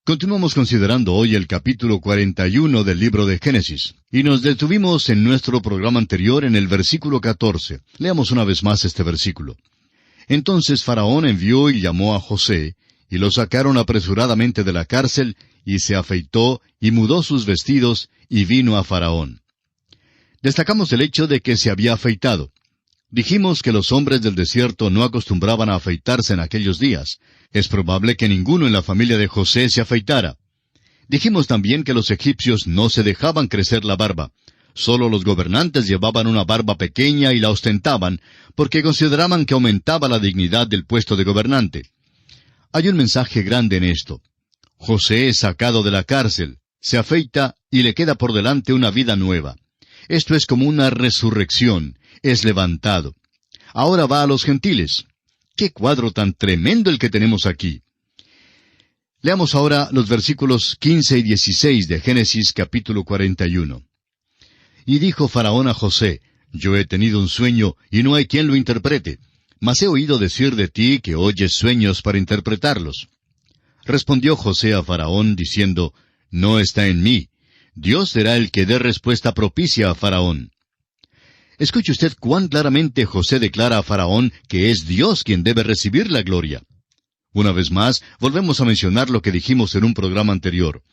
Continuamos considerando hoy el capítulo 41 del libro de Génesis, y nos detuvimos en nuestro programa anterior en el versículo 14. Leamos una vez más este versículo. Entonces Faraón envió y llamó a José, y lo sacaron apresuradamente de la cárcel, y se afeitó, y mudó sus vestidos, y vino a Faraón. Destacamos el hecho de que se había afeitado. Dijimos que los hombres del desierto no acostumbraban a afeitarse en aquellos días. Es probable que ninguno en la familia de José se afeitara. Dijimos también que los egipcios no se dejaban crecer la barba. Solo los gobernantes llevaban una barba pequeña y la ostentaban, porque consideraban que aumentaba la dignidad del puesto de gobernante. Hay un mensaje grande en esto. José es sacado de la cárcel, se afeita y le queda por delante una vida nueva. Esto es como una resurrección, es levantado. Ahora va a los gentiles. ¡Qué cuadro tan tremendo el que tenemos aquí! Leamos ahora los versículos 15 y 16 de Génesis capítulo 41. Y dijo Faraón a José, yo he tenido un sueño, y no hay quien lo interprete, mas he oído decir de ti que oyes sueños para interpretarlos. Respondió José a Faraón, diciendo, no está en mí. Dios será el que dé respuesta propicia a Faraón. Escuche usted cuán claramente José declara a Faraón que es Dios quien debe recibir la gloria. Una vez más, volvemos a mencionar lo que dijimos en un programa anterior.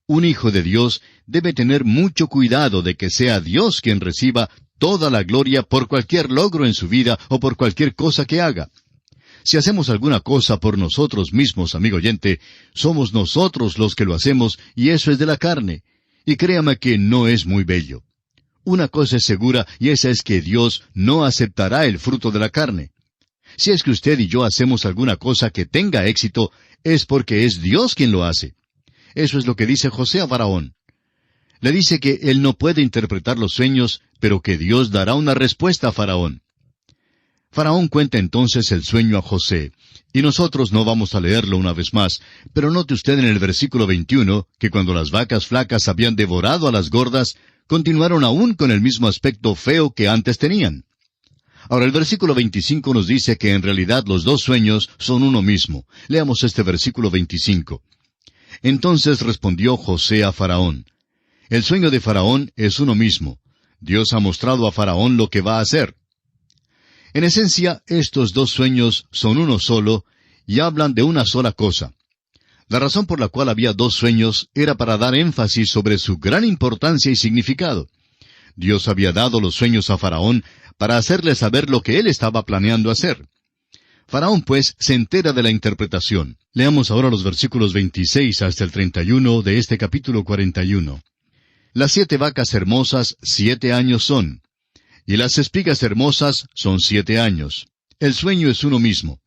Un hijo de Dios debe tener mucho cuidado de que sea Dios quien reciba toda la gloria por cualquier logro en su vida o por cualquier cosa que haga. Si hacemos alguna cosa por nosotros mismos, amigo oyente, somos nosotros los que lo hacemos y eso es de la carne. Y créame que no es muy bello. Una cosa es segura, y esa es que Dios no aceptará el fruto de la carne. Si es que usted y yo hacemos alguna cosa que tenga éxito, es porque es Dios quien lo hace. Eso es lo que dice José a Faraón. Le dice que él no puede interpretar los sueños, pero que Dios dará una respuesta a Faraón. Faraón cuenta entonces el sueño a José, y nosotros no vamos a leerlo una vez más, pero note usted en el versículo 21 que cuando las vacas flacas habían devorado a las gordas, continuaron aún con el mismo aspecto feo que antes tenían. Ahora el versículo 25 nos dice que en realidad los dos sueños son uno mismo. Leamos este versículo 25. Entonces respondió José a Faraón, el sueño de Faraón es uno mismo. Dios ha mostrado a Faraón lo que va a hacer. En esencia, estos dos sueños son uno solo y hablan de una sola cosa. La razón por la cual había dos sueños era para dar énfasis sobre su gran importancia y significado. Dios había dado los sueños a Faraón para hacerle saber lo que él estaba planeando hacer. Faraón, pues, se entera de la interpretación. Leamos ahora los versículos 26 hasta el 31 de este capítulo 41. Las 7 vacas hermosas 7 años son, y las espigas hermosas son 7 años. El sueño es uno mismo.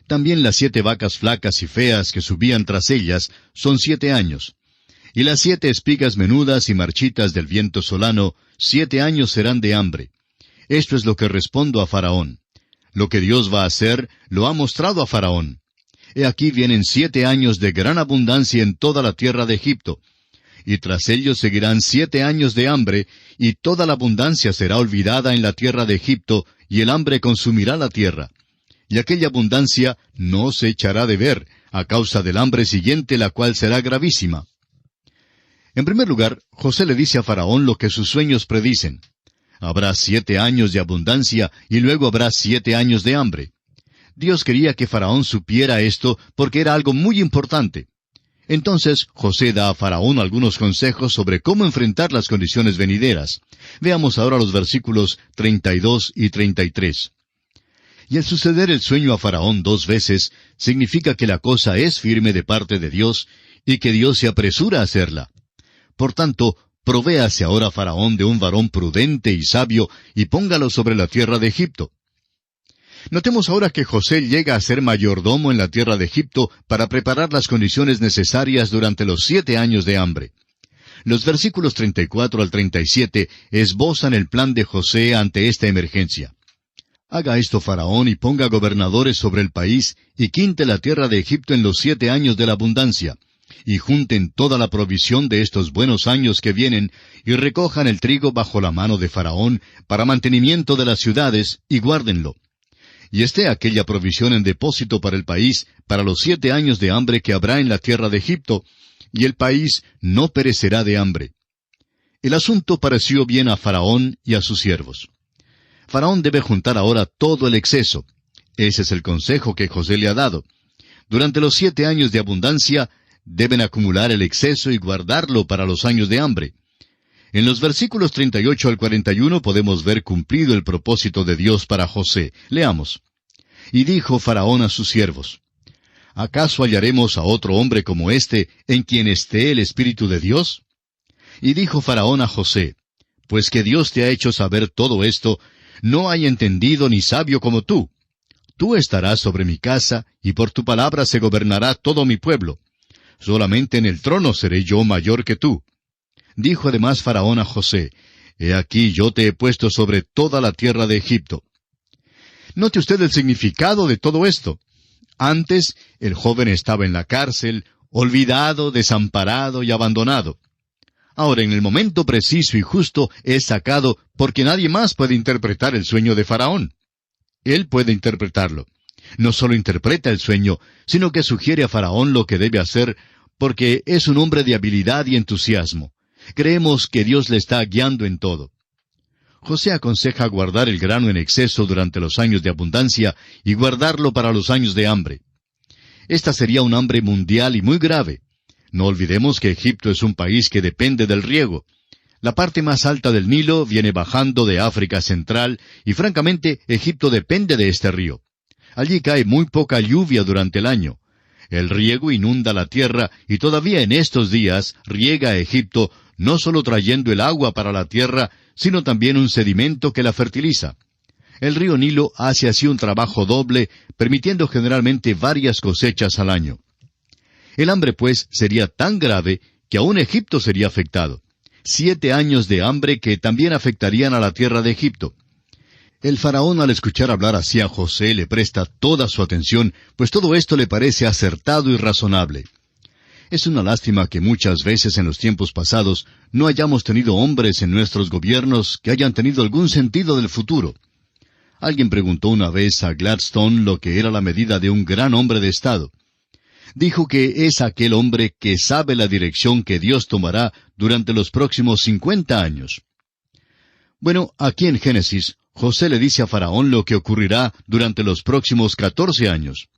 También las 7 vacas flacas y feas que subían tras ellas son 7 años. Y las 7 espigas menudas y marchitas del viento solano, 7 años serán de hambre. Esto es lo que respondo a Faraón. Lo que Dios va a hacer, lo ha mostrado a Faraón. He aquí vienen 7 años de gran abundancia en toda la tierra de Egipto. Y tras ellos seguirán 7 años de hambre, y toda la abundancia será olvidada en la tierra de Egipto, y el hambre consumirá la tierra. Y aquella abundancia no se echará de ver, a causa del hambre siguiente, la cual será gravísima. En primer lugar, José le dice a Faraón lo que sus sueños predicen. Habrá 7 años de abundancia, y luego habrá 7 años de hambre. Dios quería que Faraón supiera esto, porque era algo muy importante. Entonces, José da a Faraón algunos consejos sobre cómo enfrentar las condiciones venideras. Veamos ahora los versículos 32 y 33. Y el suceder el sueño a Faraón 2 veces, significa que la cosa es firme de parte de Dios, y que Dios se apresura a hacerla. Por tanto, provéase ahora Faraón de un varón prudente y sabio, y póngalo sobre la tierra de Egipto. Notemos ahora que José llega a ser mayordomo en la tierra de Egipto para preparar las condiciones necesarias durante los 7 años de hambre. Los versículos 34 al 37 esbozan el plan de José ante esta emergencia. Haga esto Faraón y ponga gobernadores sobre el país, y quinte la tierra de Egipto en los 7 años de la abundancia, y junten toda la provisión de estos buenos años que vienen, y recojan el trigo bajo la mano de Faraón, para mantenimiento de las ciudades, y guárdenlo. y esté aquella provisión en depósito para el país, para los 7 años de hambre que habrá en la tierra de Egipto, y el país no perecerá de hambre. El asunto pareció bien a Faraón y a sus siervos. Faraón debe juntar ahora todo el exceso. Ese es el consejo que José le ha dado. Durante los 7 años de abundancia, deben acumular el exceso y guardarlo para los años de hambre. En los versículos 38 al 41 podemos ver cumplido el propósito de Dios para José. Leamos. Y dijo Faraón a sus siervos, ¿acaso hallaremos a otro hombre como este, en quien esté el Espíritu de Dios? Y dijo Faraón a José, pues que Dios te ha hecho saber todo esto, no hay entendido ni sabio como tú. Tú estarás sobre mi casa, y por tu palabra se gobernará todo mi pueblo. Solamente en el trono seré yo mayor que tú. Dijo además Faraón a José, he aquí yo te he puesto sobre toda la tierra de Egipto. Note usted el significado de todo esto. Antes, el joven estaba en la cárcel, olvidado, desamparado y abandonado. Ahora, en el momento preciso y justo, es sacado porque nadie más puede interpretar el sueño de Faraón. Él puede interpretarlo. No solo interpreta el sueño, sino que sugiere a Faraón lo que debe hacer, porque es un hombre de habilidad y entusiasmo. Creemos que Dios le está guiando en todo. José aconseja guardar el grano en exceso durante los años de abundancia y guardarlo para los años de hambre. Esta sería un hambre mundial y muy grave. No olvidemos que Egipto es un país que depende del riego. La parte más alta del Nilo viene bajando de África Central y francamente Egipto depende de este río. Allí cae muy poca lluvia durante el año. El riego inunda la tierra y todavía en estos días riega a Egipto no solo trayendo el agua para la tierra, sino también un sedimento que la fertiliza. El río Nilo hace así un trabajo doble, permitiendo generalmente varias cosechas al año. El hambre, pues, sería tan grave que aún Egipto sería afectado. 7 años de hambre que también afectarían a la tierra de Egipto. El faraón, al escuchar hablar así a José, le presta toda su atención, pues todo esto le parece acertado y razonable. Es una lástima que muchas veces en los tiempos pasados no hayamos tenido hombres en nuestros gobiernos que hayan tenido algún sentido del futuro. Alguien preguntó una vez a Gladstone lo que era la medida de un gran hombre de Estado. Dijo que es aquel hombre que sabe la dirección que Dios tomará durante los próximos 50 años. Bueno, aquí en Génesis, José le dice a Faraón lo que ocurrirá durante los próximos 14 años.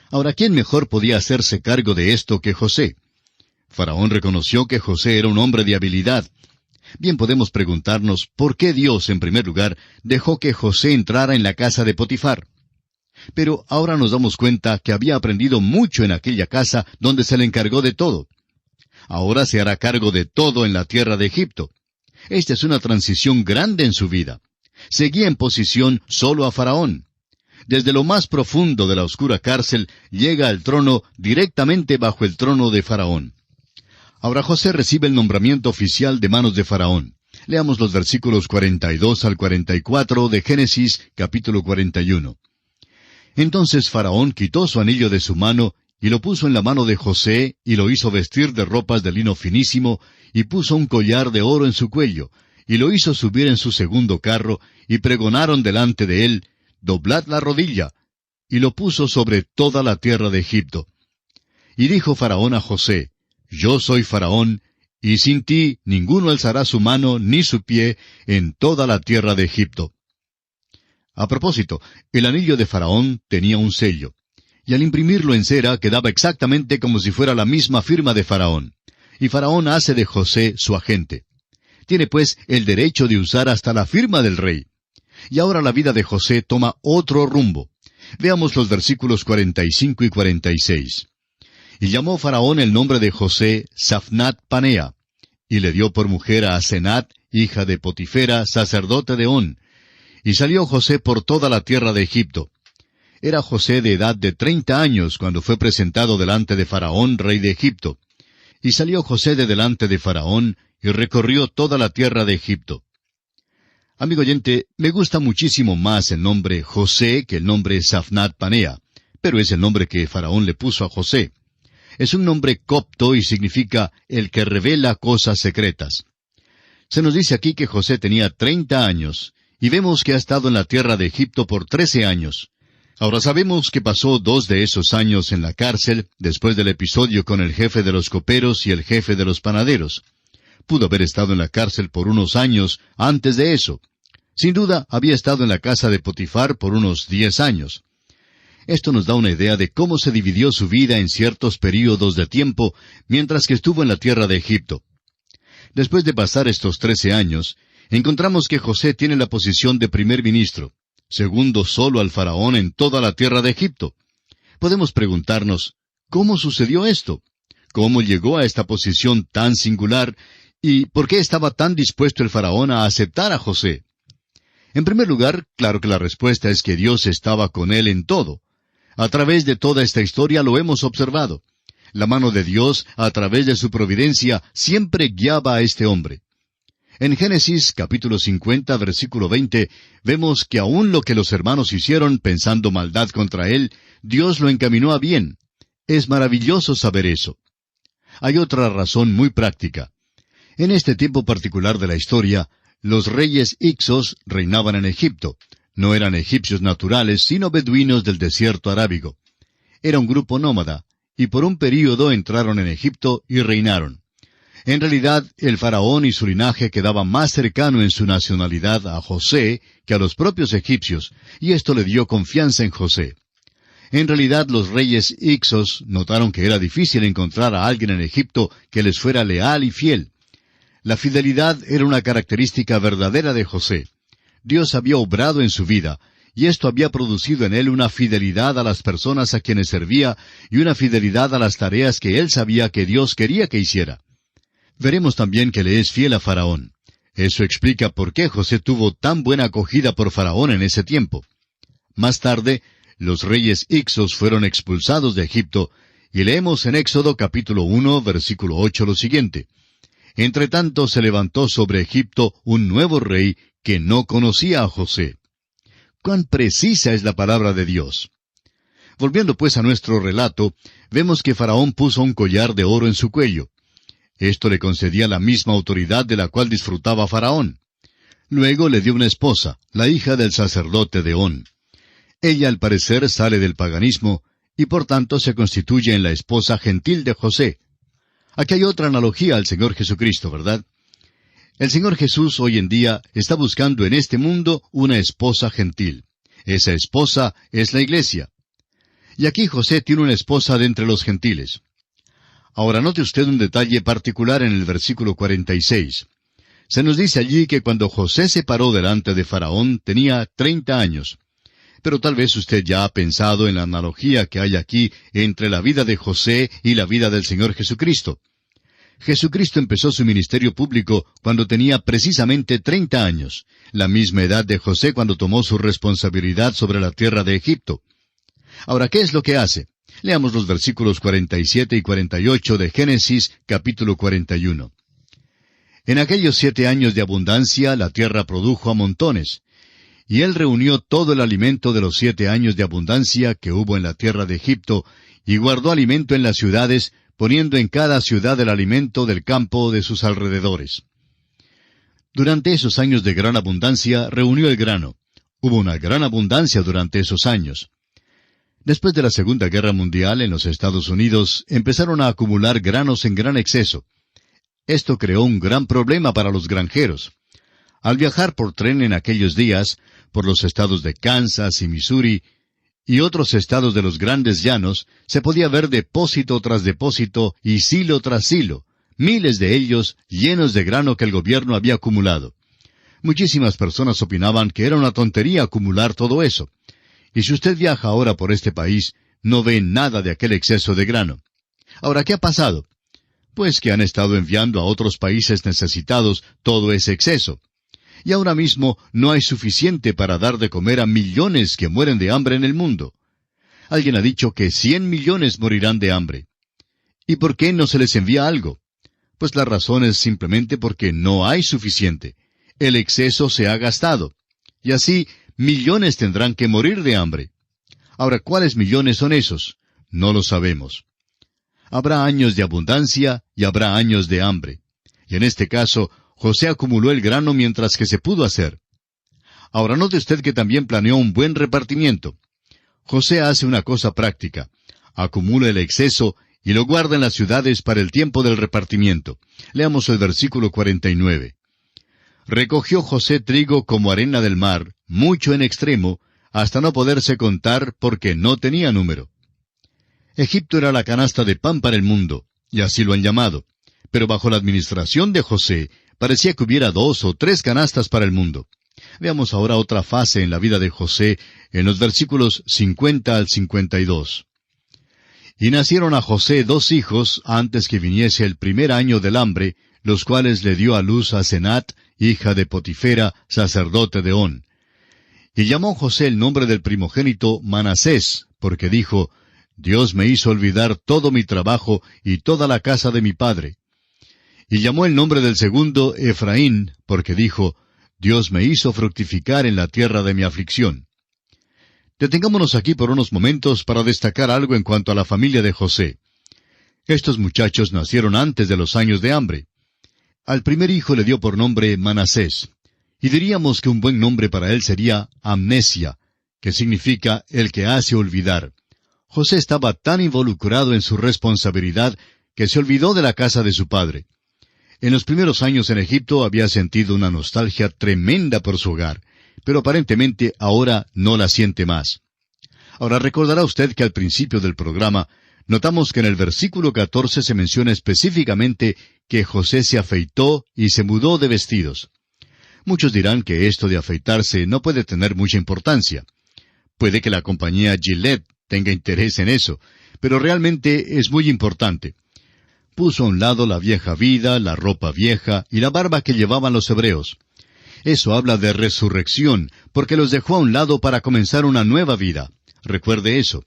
Ahora, ¿quién mejor podía hacerse cargo de esto que José? Faraón reconoció que José era un hombre de habilidad. Bien podemos preguntarnos por qué Dios, en primer lugar, dejó que José entrara en la casa de Potifar. Pero ahora nos damos cuenta que había aprendido mucho en aquella casa donde se le encargó de todo. Ahora se hará cargo de todo en la tierra de Egipto. Esta es una transición grande en su vida. Seguía en posición solo a Faraón. Desde lo más profundo de la oscura cárcel llega al trono directamente bajo el trono de Faraón. Ahora José recibe el nombramiento oficial de manos de Faraón. Leamos los versículos 42 al 44 de Génesis capítulo 41. Entonces Faraón quitó su anillo de su mano y lo puso en la mano de José y lo hizo vestir de ropas de lino finísimo y puso un collar de oro en su cuello y lo hizo subir en su segundo carro y pregonaron delante de él, doblad la rodilla, y lo puso sobre toda la tierra de Egipto. Y dijo Faraón a José, yo soy Faraón, y sin ti ninguno alzará su mano ni su pie en toda la tierra de Egipto. A propósito, el anillo de Faraón tenía un sello, y al imprimirlo en cera quedaba exactamente como si fuera la misma firma de Faraón. Y Faraón hace de José su agente. Tiene pues el derecho de usar hasta la firma del rey. Y ahora la vida de José toma otro rumbo. Veamos los versículos 45 y 46. Y llamó Faraón el nombre de José Safnat Panea, y le dio por mujer a Asenat, hija de Potifera, sacerdote de On. Y salió José por toda la tierra de Egipto. Era José de edad de 30 años cuando fue presentado delante de Faraón, rey de Egipto. Y salió José de delante de Faraón, y recorrió toda la tierra de Egipto. Amigo oyente, me gusta muchísimo más el nombre José que el nombre Safnat Panea, pero es el nombre que Faraón le puso a José. Es un nombre copto y significa el que revela cosas secretas. Se nos dice aquí que José tenía 30 años, y vemos que ha estado en la tierra de Egipto por 13 años. Ahora sabemos que pasó 2 de esos años en la cárcel después del episodio con el jefe de los coperos y el jefe de los panaderos. Pudo haber estado en la cárcel por unos años antes de eso. Sin duda, había estado en la casa de Potifar por unos 10 años. Esto nos da una idea de cómo se dividió su vida en ciertos períodos de tiempo mientras que estuvo en la tierra de Egipto. Después de pasar estos 13 años, encontramos que José tiene la posición de primer ministro, segundo solo al faraón en toda la tierra de Egipto. Podemos preguntarnos, ¿cómo sucedió esto? ¿Cómo llegó a esta posición tan singular? ¿Y por qué estaba tan dispuesto el faraón a aceptar a José? En primer lugar, claro que la respuesta es que Dios estaba con él en todo. A través de toda esta historia lo hemos observado. La mano de Dios, a través de su providencia, siempre guiaba a este hombre. En Génesis capítulo 50, versículo 20, vemos que aun lo que los hermanos hicieron pensando maldad contra él, Dios lo encaminó a bien. Es maravilloso saber eso. Hay otra razón muy práctica. En este tiempo particular de la historia, los reyes Ixos reinaban en Egipto. No eran egipcios naturales, sino beduinos del desierto arábigo. Era un grupo nómada, y por un período entraron en Egipto y reinaron. En realidad, el faraón y su linaje quedaba más cercano en su nacionalidad a José que a los propios egipcios, y esto le dio confianza en José. En realidad, los reyes Ixos notaron que era difícil encontrar a alguien en Egipto que les fuera leal y fiel. La fidelidad era una característica verdadera de José. Dios había obrado en su vida, y esto había producido en él una fidelidad a las personas a quienes servía y una fidelidad a las tareas que él sabía que Dios quería que hiciera. Veremos también que le es fiel a Faraón. Eso explica por qué José tuvo tan buena acogida por Faraón en ese tiempo. Más tarde, los reyes Ixos fueron expulsados de Egipto, y leemos en Éxodo capítulo 1, versículo 8 lo siguiente. Entretanto se levantó sobre Egipto un nuevo rey que no conocía a José. ¡Cuán precisa es la palabra de Dios! Volviendo pues a nuestro relato, vemos que Faraón puso un collar de oro en su cuello. Esto le concedía la misma autoridad de la cual disfrutaba Faraón. Luego le dio una esposa, la hija del sacerdote de On. Ella al parecer sale del paganismo, y por tanto se constituye en la esposa gentil de José. Aquí hay otra analogía al Señor Jesucristo, ¿verdad? El Señor Jesús hoy en día está buscando en este mundo una esposa gentil. Esa esposa es la iglesia. Y aquí José tiene una esposa de entre los gentiles. Ahora note usted un detalle particular en el versículo 46. Se nos dice allí que cuando José se paró delante de Faraón tenía 30 años. Pero tal vez usted ya ha pensado en la analogía que hay aquí entre la vida de José y la vida del Señor Jesucristo. Jesucristo empezó su ministerio público cuando tenía precisamente 30 años, la misma edad de José cuando tomó su responsabilidad sobre la tierra de Egipto. Ahora, ¿qué es lo que hace? Leamos los versículos 47 y 48 de Génesis, capítulo 41. En aquellos 7 años de abundancia la tierra produjo a montones, y él reunió todo el alimento de los 7 años de abundancia que hubo en la tierra de Egipto, y guardó alimento en las ciudades, poniendo en cada ciudad el alimento del campo de sus alrededores. Durante esos años de gran abundancia, reunió el grano. Hubo una gran abundancia durante esos años. Después de la Segunda Guerra Mundial, en los Estados Unidos, empezaron a acumular granos en gran exceso. Esto creó un gran problema para los granjeros. Al viajar por tren en aquellos días, por los estados de Kansas y Missouri, y otros estados de los grandes llanos, se podía ver depósito tras depósito y silo tras silo, miles de ellos llenos de grano que el gobierno había acumulado. Muchísimas personas opinaban que era una tontería acumular todo eso. Y si usted viaja ahora por este país, no ve nada de aquel exceso de grano. Ahora, ¿qué ha pasado? Pues que han estado enviando a otros países necesitados todo ese exceso. Y ahora mismo no hay suficiente para dar de comer a millones que mueren de hambre en el mundo. Alguien ha dicho que 100 millones morirán de hambre. ¿Y por qué no se les envía algo? Pues la razón es simplemente porque no hay suficiente. El exceso se ha gastado. Y así, millones tendrán que morir de hambre. Ahora, ¿cuáles millones son esos? No lo sabemos. Habrá años de abundancia y habrá años de hambre. Y en este caso, José acumuló el grano mientras que se pudo hacer. Ahora note usted que también planeó un buen repartimiento. José hace una cosa práctica. Acumula el exceso y lo guarda en las ciudades para el tiempo del repartimiento. Leamos el versículo 49. Recogió José trigo como arena del mar, mucho en extremo, hasta no poderse contar porque no tenía número. Egipto era la canasta de pan para el mundo, y así lo han llamado. Pero bajo la administración de José, parecía que hubiera 2 o 3 canastas para el mundo. Veamos ahora otra fase en la vida de José, en los versículos 50 al 52. Y nacieron a José 2 hijos antes que viniese el primer año del hambre, los cuales le dio a luz a Senat, hija de Potifera, sacerdote de On. Y llamó José el nombre del primogénito Manasés, porque dijo, Dios me hizo olvidar todo mi trabajo y toda la casa de mi padre. Y llamó el nombre del segundo Efraín, porque dijo, Dios me hizo fructificar en la tierra de mi aflicción. Detengámonos aquí por unos momentos para destacar algo en cuanto a la familia de José. Estos muchachos nacieron antes de los años de hambre. Al primer hijo le dio por nombre Manasés, y diríamos que un buen nombre para él sería Amnesia, que significa el que hace olvidar. José estaba tan involucrado en su responsabilidad que se olvidó de la casa de su padre. En los primeros años en Egipto había sentido una nostalgia tremenda por su hogar, pero aparentemente ahora no la siente más. Ahora recordará usted que al principio del programa notamos que en el versículo 14 se menciona específicamente que José se afeitó y se mudó de vestidos. Muchos dirán que esto de afeitarse no puede tener mucha importancia. Puede que la compañía Gillette tenga interés en eso, pero realmente es muy importante. Puso a un lado la vieja vida, la ropa vieja y la barba que llevaban los hebreos. Eso habla de resurrección, porque los dejó a un lado para comenzar una nueva vida. Recuerde eso.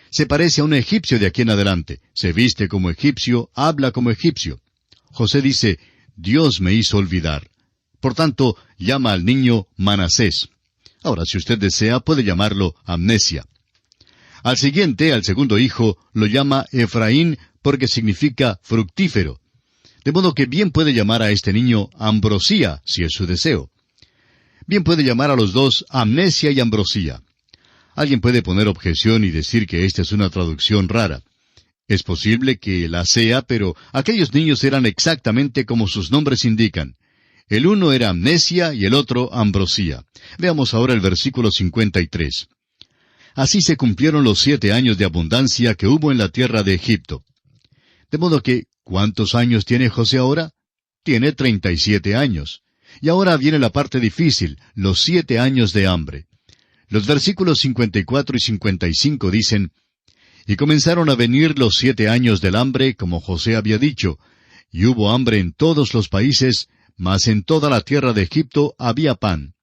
Se parece a un egipcio de aquí en adelante. Se viste como egipcio, habla como egipcio. José dice, Dios me hizo olvidar. Por tanto, llama al niño Manasés. Ahora, si usted desea, puede llamarlo Amnesia. Al siguiente, al segundo hijo, lo llama Efraín porque significa fructífero. De modo que bien puede llamar a este niño Ambrosía, si es su deseo. Bien puede llamar a los dos Amnesia y Ambrosía. Alguien puede poner objeción y decir que esta es una traducción rara. Es posible que la sea, pero aquellos niños eran exactamente como sus nombres indican. El uno era Amnesia y el otro Ambrosía. Veamos ahora el versículo 53. Así se cumplieron los 7 años de abundancia que hubo en la tierra de Egipto. De modo que, ¿cuántos años tiene José ahora? Tiene 37 años. Y ahora viene la parte difícil, los 7 años de hambre. Los versículos 54 y 55 dicen, Y comenzaron a venir los 7 años del hambre, como José había dicho, y hubo hambre en todos los países, mas en toda la tierra de Egipto había pan.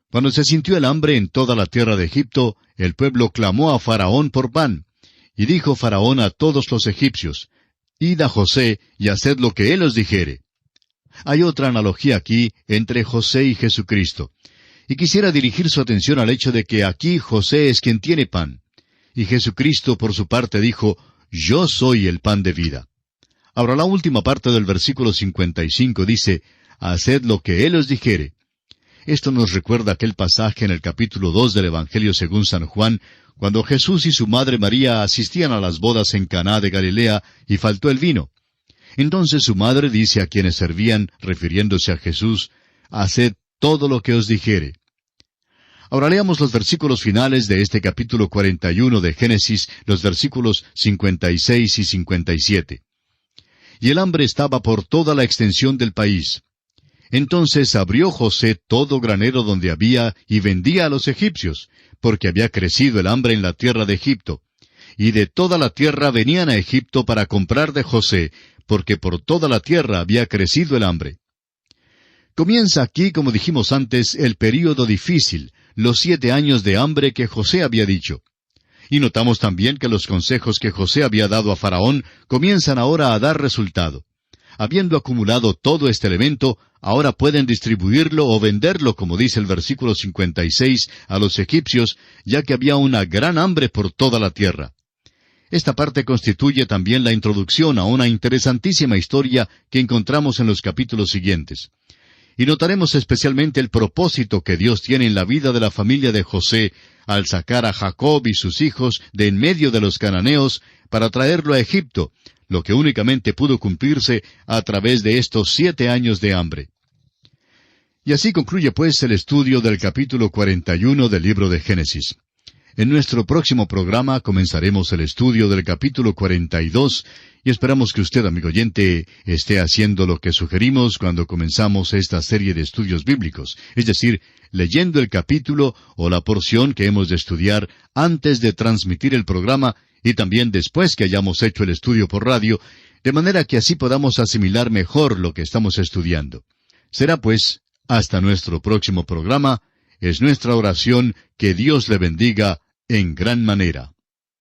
Cuando se sintió el hambre en toda la tierra de Egipto, el pueblo clamó a Faraón por pan. Y dijo Faraón a todos los egipcios, Id a José y haced lo que él os dijere. Hay otra analogía aquí entre José y Jesucristo. Y quisiera dirigir su atención al hecho de que aquí José es quien tiene pan. Y Jesucristo, por su parte, dijo, Yo soy el pan de vida. Ahora la última parte del versículo 55 dice, Haced lo que él os dijere. Esto nos recuerda aquel pasaje en el capítulo 2 del Evangelio según San Juan, cuando Jesús y su madre María asistían a las bodas en Caná de Galilea y faltó el vino. Entonces su madre dice a quienes servían, refiriéndose a Jesús, Haced todo lo que os dijere. Ahora leamos los versículos finales de este capítulo 41 de Génesis, los versículos 56 y 57. Y el hambre estaba por toda la extensión del país. Entonces abrió José todo granero donde había y vendía a los egipcios, porque había crecido el hambre en la tierra de Egipto. Y de toda la tierra venían a Egipto para comprar de José, porque por toda la tierra había crecido el hambre. Comienza aquí, como dijimos antes, el período difícil, los 7 años de hambre que José había dicho. Y notamos también que los consejos que José había dado a Faraón comienzan ahora a dar resultado. Habiendo acumulado todo este elemento, ahora pueden distribuirlo o venderlo, como dice el versículo 56, a los egipcios, ya que había una gran hambre por toda la tierra. Esta parte constituye también la introducción a una interesantísima historia que encontramos en los capítulos siguientes. Y notaremos especialmente el propósito que Dios tiene en la vida de la familia de José al sacar a Jacob y sus hijos de en medio de los cananeos para traerlo a Egipto, lo que únicamente pudo cumplirse a través de estos 7 años de hambre. Y así concluye pues el estudio del capítulo 41 del libro de Génesis. En nuestro próximo programa comenzaremos el estudio del capítulo 42 y esperamos que usted, amigo oyente, esté haciendo lo que sugerimos cuando comenzamos esta serie de estudios bíblicos, es decir, leyendo el capítulo o la porción que hemos de estudiar antes de transmitir el programa y también después que hayamos hecho el estudio por radio, de manera que así podamos asimilar mejor lo que estamos estudiando. Será pues, hasta nuestro próximo programa. Es nuestra oración que Dios le bendiga en gran manera.